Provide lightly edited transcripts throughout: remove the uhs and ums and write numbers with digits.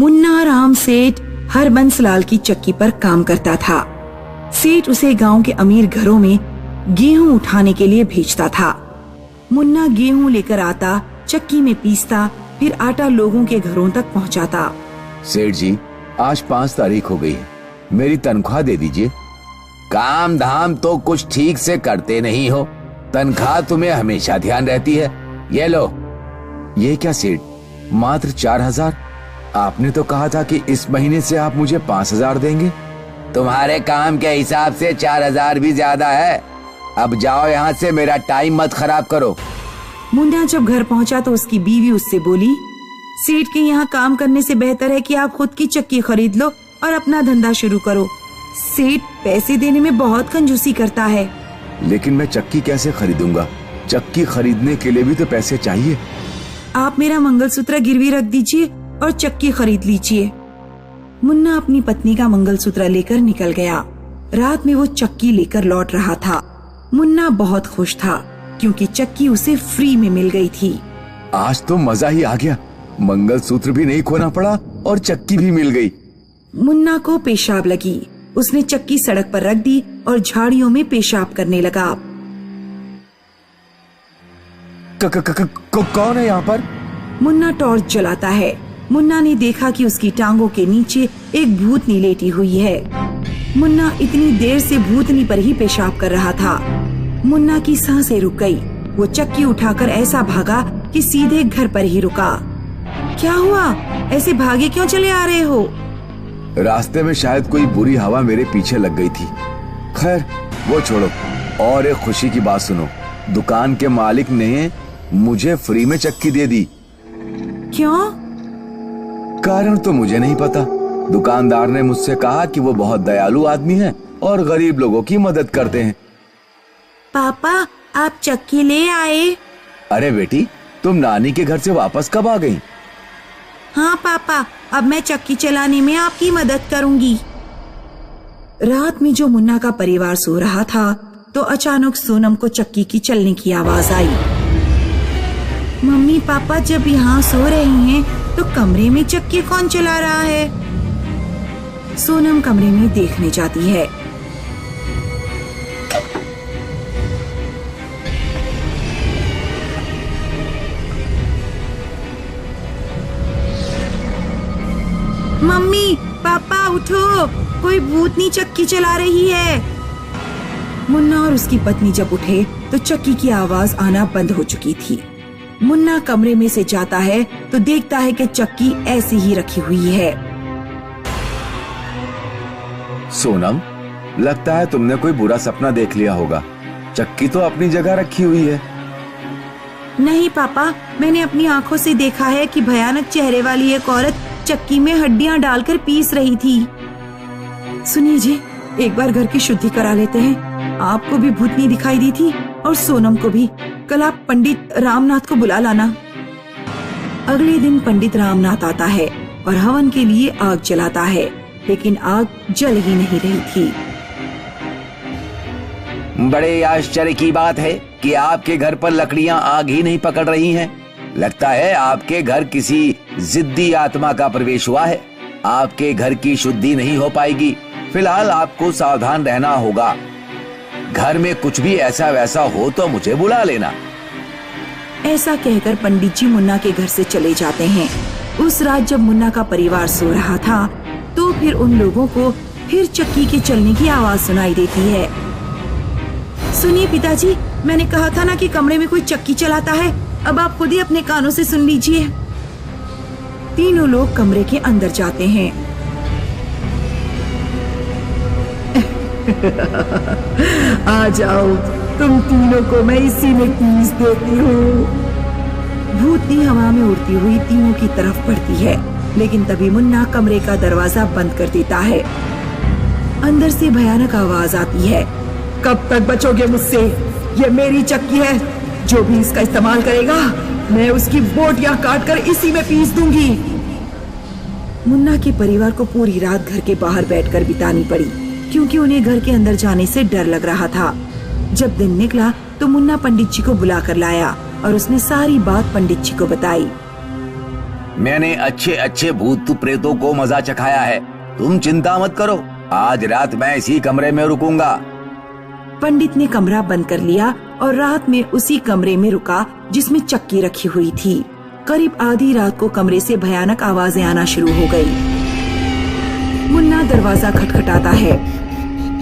मुन्ना राम सेठ हरबंस लाल की चक्की पर काम करता था। सेठ उसे गांव के अमीर घरों में गेहूं उठाने के लिए भेजता था। मुन्ना गेहूं लेकर आता, चक्की में पीसता, फिर आटा लोगों के घरों तक पहुंचाता। सेठ जी, आज 5 तारीख हो गई है, मेरी तनख्वाह दे दीजिए। काम धाम तो कुछ ठीक से करते नहीं हो, तनख्वाह तुम्हें हमेशा ध्यान रहती है। ये लो। ये क्या सेठ, मात्र 4,000? आपने तो कहा था कि इस महीने से आप मुझे 5,000 देंगे। तुम्हारे काम के हिसाब से 4,000 भी ज्यादा है। अब जाओ यहाँ से, मेरा टाइम मत खराब करो। मुन्ना जब घर पहुंचा तो उसकी बीवी उससे बोली, सेठ के यहाँ काम करने से बेहतर है कि आप खुद की चक्की खरीद लो और अपना धंधा शुरू करो। सेठ पैसे देने में बहुत कंजूसी करता है। लेकिन मैं चक्की कैसे खरीदूंगा? चक्की खरीदने के लिए भी तो पैसे चाहिए। आप मेरा मंगलसूत्र गिरवी रख दीजिए और चक्की खरीद लीजिए। मुन्ना अपनी पत्नी का मंगलसूत्र लेकर निकल गया। रात में वो चक्की लेकर लौट रहा था। मुन्ना बहुत खुश था क्योंकि चक्की उसे फ्री में मिल गई थी। आज तो मजा ही आ गया, मंगलसूत्र भी नहीं खोना पड़ा और चक्की भी मिल गई। मुन्ना को पेशाब लगी। उसने चक्की सड़क पर रख दी और झाड़ियों में पेशाब करने लगा। कौन है यहाँ पर? मुन्ना टॉर्च जलाता है। मुन्ना ने देखा कि उसकी टांगों के नीचे एक भूतनी लेटी हुई है। मुन्ना इतनी देर से भूतनी पर ही पेशाब कर रहा था। मुन्ना की सांसें रुक गई। वो चक्की उठाकर ऐसा भागा कि सीधे घर पर ही रुका। क्या हुआ? ऐसे भागे क्यों चले आ रहे हो? रास्ते में शायद कोई बुरी हवा मेरे पीछे लग गई थी। खैर वो छोड़ो, और एक खुशी की बात सुनो। दुकान के मालिक ने मुझे फ्री में चक्की दे दी। क्यों? कारण तो मुझे नहीं पता। दुकानदार ने मुझसे कहा कि वो बहुत दयालु आदमी है और गरीब लोगों की मदद करते हैं। पापा, आप चक्की ले आए? अरे बेटी, तुम नानी के घर से वापस कब आ गई? हाँ पापा, अब मैं चक्की चलाने में आपकी मदद करूंगी। रात में जो मुन्ना का परिवार सो रहा था तो अचानक सोनम को चक्की की चलने की आवाज आई। मम्मी पापा जब यहाँ सो रही हैं तो कमरे में चक्की कौन चला रहा है? सोनम कमरे में देखने जाती है। मम्मी पापा उठो, कोई भूतनी चक्की चला रही है। मुन्ना और उसकी पत्नी जब उठे तो चक्की की आवाज आना बंद हो चुकी थी। मुन्ना कमरे में से जाता है तो देखता है कि चक्की ऐसी ही रखी हुई है। सोनम, लगता है तुमने कोई बुरा सपना देख लिया होगा। चक्की तो अपनी जगह रखी हुई है। नहीं पापा, मैंने अपनी आंखों से देखा है कि भयानक चेहरे वाली एक औरत चक्की में हड्डियां डालकर पीस रही थी। सुनिए जी, एक बार घर की शुद्धि करा लेते हैं। आपको भी भूतनी दिखाई दी थी और सोनम को भी। कल आप पंडित रामनाथ को बुला लाना। अगले दिन पंडित रामनाथ आता है और हवन के लिए आग जलाता है, लेकिन आग जल ही नहीं रही थी। बड़े आश्चर्य की बात है कि आपके घर पर लकड़ियां आग ही नहीं पकड़ रही हैं। लगता है आपके घर किसी जिद्दी आत्मा का प्रवेश हुआ है। आपके घर की शुद्धि नहीं हो पाएगी। फिलहाल आपको सावधान रहना होगा। घर में कुछ भी ऐसा वैसा हो तो मुझे बुला लेना। ऐसा कहकर पंडित जी मुन्ना के घर से चले जाते हैं। उस रात जब मुन्ना का परिवार सो रहा था तो फिर उन लोगों को फिर चक्की के चलने की आवाज सुनाई देती है। सुनिए पिताजी, मैंने कहा था ना कि कमरे में कोई चक्की चलाता है। अब आप खुद ही अपने कानों से सुन लीजिए। तीनों लोग कमरे के अंदर जाते हैं। आ जाओ, तुम तीनों को मैं इसी में पीस देती हूँ। भूतनी हवा में उड़ती हुई तीनों की तरफ बढ़ती है, लेकिन तभी मुन्ना कमरे का दरवाजा बंद कर देता है। अंदर से भयानक आवाज आती है, कब तक बचोगे मुझसे? ये मेरी चक्की है। जो भी इसका इस्तेमाल करेगा मैं उसकी बोटियां काटकर इसी में पीस दूंगी। मुन्ना के परिवार को पूरी रात घर के बाहर बैठकर बितानी पड़ी, क्योंकि उन्हें घर के अंदर जाने से डर लग रहा था। जब दिन निकला तो मुन्ना पंडित जी को बुला कर लाया और उसने सारी बात पंडित जी को बताई। मैंने अच्छे अच्छे भूत प्रेतों को मजा चखाया है। तुम चिंता मत करो, आज रात मैं इसी कमरे में रुकूंगा। पंडित ने कमरा बंद कर लिया और रात में उसी कमरे में रुका जिसमें चक्की रखी हुई थी। करीब आधी रात को कमरे से भयानक आवाजें आना शुरू हो गई। मुन्ना दरवाजा खटखटाता है।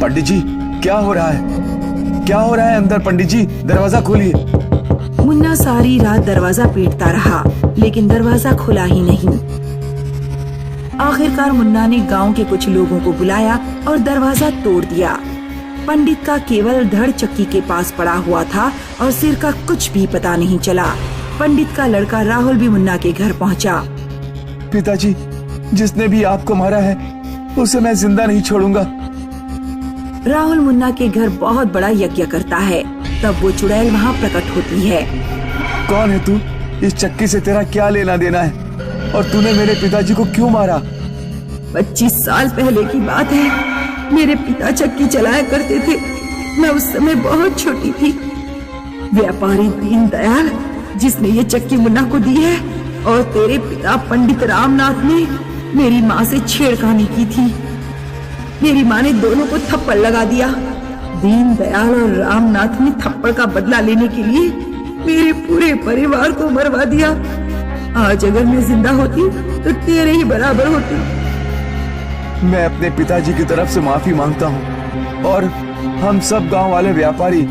पंडित जी, क्या हो रहा है? क्या हो रहा है अंदर? पंडित जी, दरवाजा खोलिए। मुन्ना सारी रात दरवाजा पीटता रहा, लेकिन दरवाजा खुला ही नहीं। आखिरकार मुन्ना ने गांव के कुछ लोगों को बुलाया और दरवाजा तोड़ दिया। पंडित का केवल धड़ चक्की के पास पड़ा हुआ था और सिर का कुछ भी पता नहीं चला। पंडित का लड़का राहुल भी मुन्ना के घर पहुंचा। पिताजी, जिसने भी आपको मारा है उसे मैं जिंदा नहीं छोड़ूंगा। राहुल मुन्ना के घर बहुत बड़ा यज्ञ करता है। तब वो चुड़ैल वहाँ प्रकट होती है। कौन है तू? इस चक्की से तेरा क्या लेना देना है? और तूने मेरे पिताजी को क्यों मारा? 25 साल पहले की बात है। मेरे पिता चक्की चलाया करते थे। मैं उस समय बहुत छोटी थी। व्यापारी दीनदयाल, जिसने ये चक्की मुन्ना को दी है, और तेरे पिता पंडित रामनाथ ने मेरी माँ से छेड़खानी की थी। मेरी माँ ने दोनों को थप्पड़ लगा दिया। दीनदयाल और रामनाथ ने थप्पड़ का बदला लेने के लिए मेरे पूरे परिवार को मरवा दिया। आज अगर मैं जिंदा होती तो तेरे ही बराबर होती। मैं अपने पिताजी की तरफ से माफी मांगता हूँ और हम सब गांव वाले व्यापारी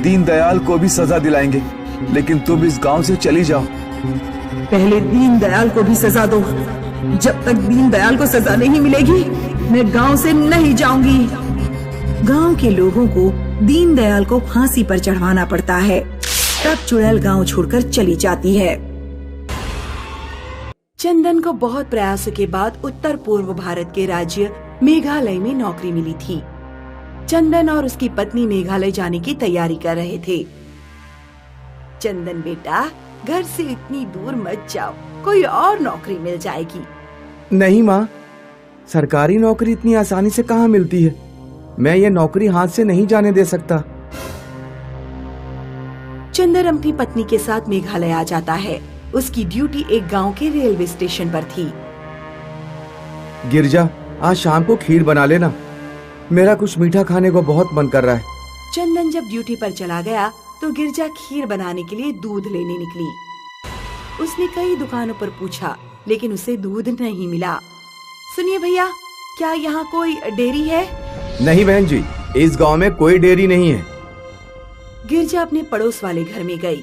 दीनदयाल को भी सजा दिलाएंगे, लेकिन तुम इस गांव से चली जाओ। पहले दीनदयाल को भी सजा दो। जब तक दीनदयाल को सजा नहीं मिलेगी मैं गांव से नहीं जाऊंगी। गांव के लोगों को दीनदयाल को फांसी पर चढ़वाना पड़ता है। तब चुड़ैल गांव छोड़कर चली जाती है। चंदन को बहुत प्रयासों के बाद उत्तर पूर्व भारत के राज्य मेघालय में नौकरी मिली थी। चंदन और उसकी पत्नी मेघालय जाने की तैयारी कर रहे थे। चंदन बेटा, घर से इतनी दूर मत जाओ, कोई और नौकरी मिल जाएगी। नहीं माँ, सरकारी नौकरी इतनी आसानी से कहाँ मिलती है। मैं ये नौकरी हाथ से नहीं जाने दे सकता। चंदन अपनी पत्नी के साथ मेघालय आ जाता है। उसकी ड्यूटी एक गांव के रेलवे स्टेशन पर थी। गिरजा, आज शाम को खीर बना लेना। मेरा कुछ मीठा खाने को बहुत मन कर रहा है। चंदन जब ड्यूटी पर चला गया तो गिरजा खीर बनाने के लिए दूध लेने निकली। उसने कई दुकानों पर पूछा, लेकिन उसे दूध नहीं मिला। सुनिए भैया, क्या यहाँ कोई डेयरी है? नहीं बहन जी, इस गांव में कोई डेयरी नहीं है। गिरजा अपने पड़ोस वाले घर में गई।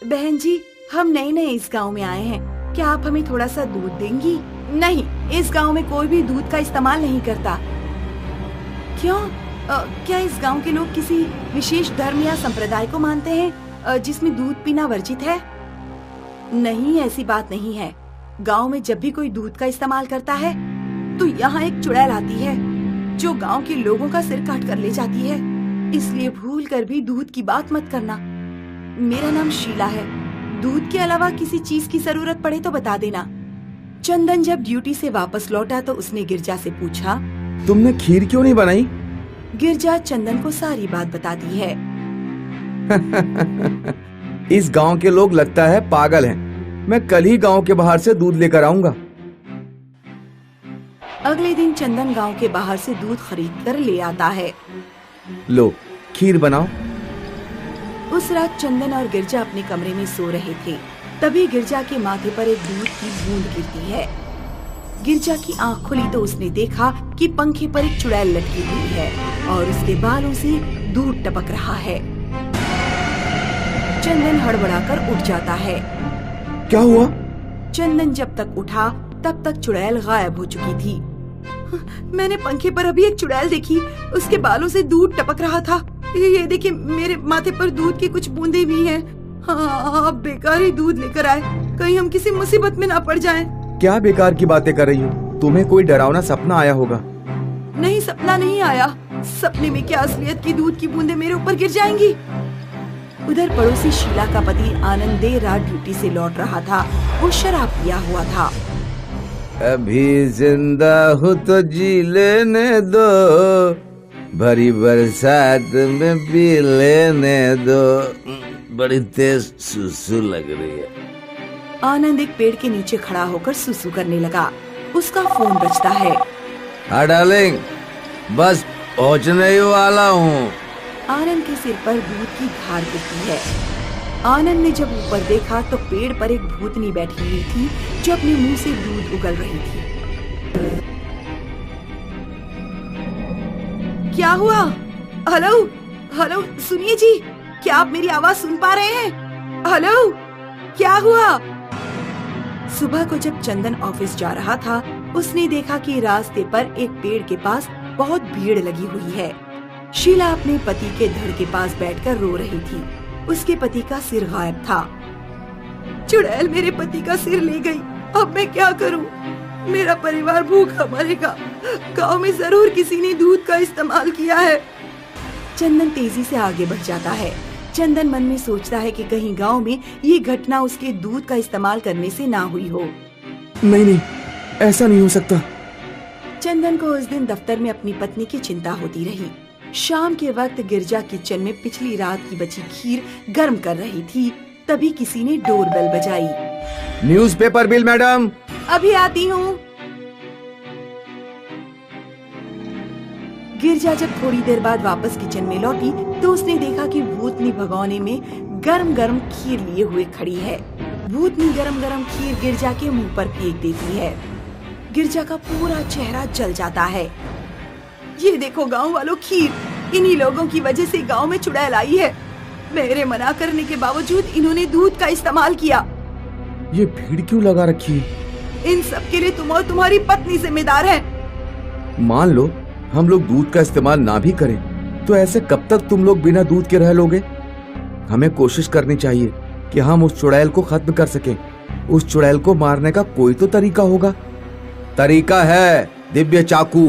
बहन जी, हम नए नए इस गांव में आए हैं, क्या आप हमें थोड़ा सा दूध देंगी? नहीं, इस गांव में कोई भी दूध का इस्तेमाल नहीं करता। क्यों? क्या इस गांव के लोग किसी विशेष धर्म या संप्रदाय को मानते हैं जिसमें दूध पीना वर्जित है? नहीं, ऐसी बात नहीं है। गांव में जब भी कोई दूध का इस्तेमाल करता है तो यहाँ एक चुड़ैल आती है जो गांव के लोगों का सिर काट कर ले जाती है। इसलिए भूल कर भी दूध की बात मत करना। मेरा नाम शीला है। दूध के अलावा किसी चीज की जरूरत पड़े तो बता देना। चंदन जब ड्यूटी से वापस लौटा तो उसने गिरजा से पूछा, तुमने खीर क्यों नहीं बनाई? गिरजा चंदन को सारी बात बताती है। इस गांव के लोग लगता है पागल हैं। मैं कल ही गांव के बाहर से दूध लेकर आऊंगा। अगले दिन चंदन गांव के बाहर से दूध खरीद कर ले आता है। लो, खीर बनाओ। उस रात चंदन और गिरजा अपने कमरे में सो रहे थे। तभी गिरजा के माथे पर एक दूध की बूंद गिरती है। गिरजा की आंख खुली तो उसने देखा कि पंखे पर एक चुड़ैल लटकी हुई है और उसके बालों से दूध टपक रहा है। चंदन हड़बड़ाकर उठ जाता है। क्या हुआ? चंदन जब तक उठा तब तक चुड़ैल गायब हो चुकी थी। मैंने पंखे पर अभी एक चुड़ैल देखी, उसके बालों से दूध टपक रहा था। ये देखिए, मेरे माथे पर दूध की कुछ बूंदें भी हैं। हाँ, आप बेकार ही दूध लेकर आए, कहीं हम किसी मुसीबत में ना पड़ जाएं। क्या बेकार की बातें कर रही हो? तुम्हें कोई डरावना सपना आया होगा। नहीं, सपना नहीं आया। सपने में क्या असलियत की दूध की बूंदें मेरे ऊपर गिर जाएंगी। उधर पड़ोसी शीला का पति आनंद देर रात ड्यूटी से लौट रहा था। वो शराब पिया हुआ था। अभी जिंदा हूँ तो जी लेने दो, भरी बरसात में पी लेने दो। बड़ी तेज सुसु लग रही है। आनंद एक पेड़ के नीचे खड़ा होकर सुसु करने लगा। उसका फोन बजता है। हाँ डार्लिंग, बस पहुंचने ही वाला हूँ। आनंद के सिर पर दूध की धार गिरती है। आनंद ने जब ऊपर देखा तो पेड़ पर एक भूतनी बैठी हुई थी जो अपने मुंह से दूध उगल रही थी। क्या हुआ? हेलो हेलो, सुनिए जी, क्या आप मेरी आवाज सुन पा रहे हैं? हेलो, क्या हुआ? सुबह को जब चंदन ऑफिस जा रहा था, उसने देखा कि रास्ते पर एक पेड़ के पास बहुत भीड़ लगी हुई है। शीला अपने पति के धड़ के पास बैठकर रो रही थी। उसके पति का सिर गायब था। चुड़ैल मेरे पति का सिर ले गई। अब मैं क्या करूं? मेरा परिवार भूखा मरेगा। गांव में जरूर किसी ने दूध का इस्तेमाल किया है। चंदन तेजी से आगे बढ़ जाता है। चंदन मन में सोचता है कि कहीं गांव में ये घटना उसके दूध का इस्तेमाल करने से ना हुई हो। नहीं, ऐसा नहीं हो सकता। चंदन को उस दिन दफ्तर में अपनी पत्नी की चिंता होती रही। शाम के वक्त गिरजा किचन में पिछली रात की बची खीर गर्म कर रही थी। तभी किसी ने डोरबेल बजाई। Newspaper bill madam. अभी आती हूँ। गिरजा जब थोड़ी देर बाद वापस किचन में लौटी तो उसने देखा कि भूतनी भगोने में गरम गरम खीर लिए हुए खड़ी है। भूतनी गरम गरम खीर गिरजा के मुंह पर फेंक देती है। गिरजा का पूरा चेहरा जल जाता है। ये देखो गांव वालों, खीर। इन्हीं लोगों की वजह से गांव में चुड़ैल आई है। मेरे मना करने के बावजूद इन्होंने दूध का इस्तेमाल किया। ये भीड़ क्यों लगा रखी है? इन सब के लिए तुम और तुम्हारी पत्नी जिम्मेदार है। मान लो हम लोग दूध का इस्तेमाल ना भी करें तो ऐसे कब तक तुम लोग बिना दूध के रह लोगे? हमें कोशिश करनी चाहिए कि हम उस चुड़ैल को खत्म कर सकें। उस चुड़ैल को मारने का कोई तो तरीका होगा। तरीका है, दिव्य चाकू।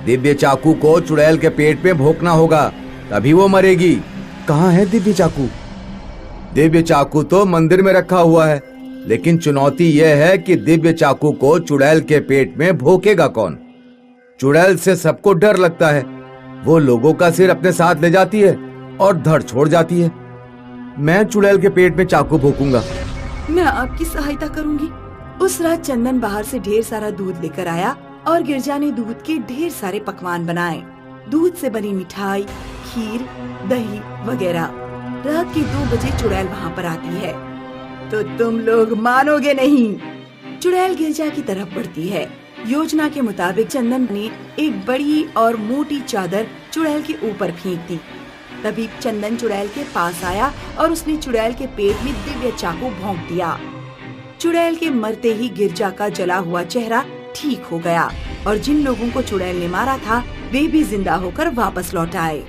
दिव्य चाकू को चुड़ैल के पेट में भोंकना होगा, तभी वो मरेगी। कहाँ है दिव्य चाकू? दिव्य चाकू तो मंदिर में रखा हुआ है, लेकिन चुनौती यह है कि दिव्य चाकू को चुड़ैल के पेट में भोंकेगा कौन? चुड़ैल से सबको डर लगता है। वो लोगों का सिर अपने साथ ले जाती है और धड़ छोड़ जाती है। मैं चुड़ैल के पेट में चाकू भोंकूंगा। मैं आपकी सहायता करूंगी। उस रात चंदन बाहर से ढेर सारा दूध लेकर आया और गिरजा ने दूध के ढेर सारे पकवान बनाए। दूध से बनी मिठाई, खीर, दही वगैरह। रात के 2 बजे चुड़ैल वहाँ पर आती है तो तुम लोग मानोगे नहीं। चुड़ैल गिरजा की तरफ बढ़ती है। योजना के मुताबिक चंदन ने एक बड़ी और मोटी चादर चुड़ैल के ऊपर फेंक दी। तभी चंदन चुड़ैल के पास आया और उसने चुड़ैल के पेट में दिव्य चाकू भोंक दिया। चुड़ैल के मरते ही गिरजा का जला हुआ चेहरा ठीक हो गया और जिन लोगों को चुड़ैल ने मारा था वे भी जिंदा होकर वापस लौट आए।